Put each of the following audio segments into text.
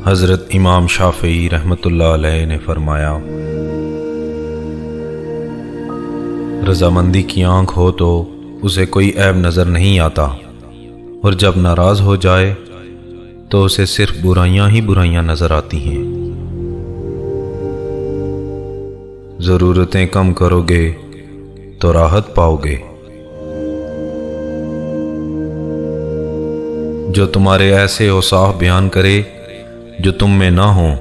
حضرت امام شافعی رحمۃ اللہ علیہ نے فرمایا، رضامندی کی آنکھ ہو تو اسے کوئی عیب نظر نہیں آتا، اور جب ناراض ہو جائے تو اسے صرف برائیاں ہی برائیاں نظر آتی ہیں۔ ضرورتیں کم کرو گے تو راحت پاؤ گے۔ جو تمہارے ایسے اوصاف بیان کرے جو تم میں نہ ہوں،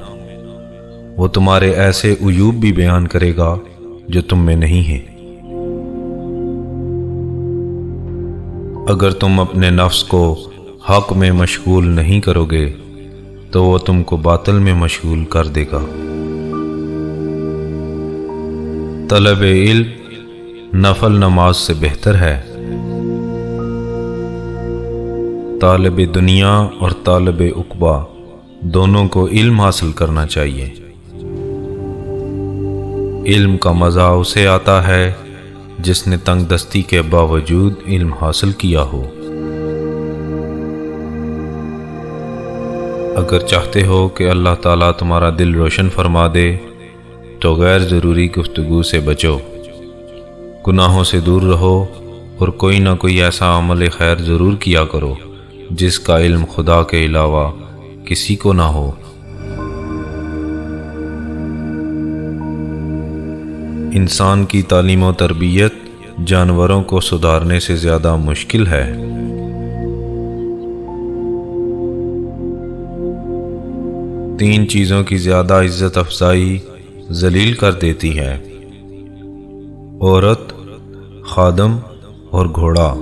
وہ تمہارے ایسے عیوب بھی بیان کرے گا جو تم میں نہیں ہیں۔ اگر تم اپنے نفس کو حق میں مشغول نہیں کرو گے تو وہ تم کو باطل میں مشغول کر دے گا۔ طلب علم نفل نماز سے بہتر ہے۔ طالب دنیا اور طالب عقبہ دونوں کو علم حاصل کرنا چاہیے۔ علم کا مزہ اسے آتا ہے جس نے تنگ دستی کے باوجود علم حاصل کیا ہو۔ اگر چاہتے ہو کہ اللہ تعالیٰ تمہارا دل روشن فرما دے تو غیر ضروری گفتگو سے بچو، گناہوں سے دور رہو، اور کوئی نہ کوئی ایسا عمل خیر ضرور کیا کرو جس کا علم خدا کے علاوہ کسی کو نہ ہو۔ انسان کی تعلیم و تربیت جانوروں کو سدھارنے سے زیادہ مشکل ہے۔ تین چیزوں کی زیادہ عزت افزائی ذلیل کر دیتی ہے: عورت، خادم اور گھوڑا۔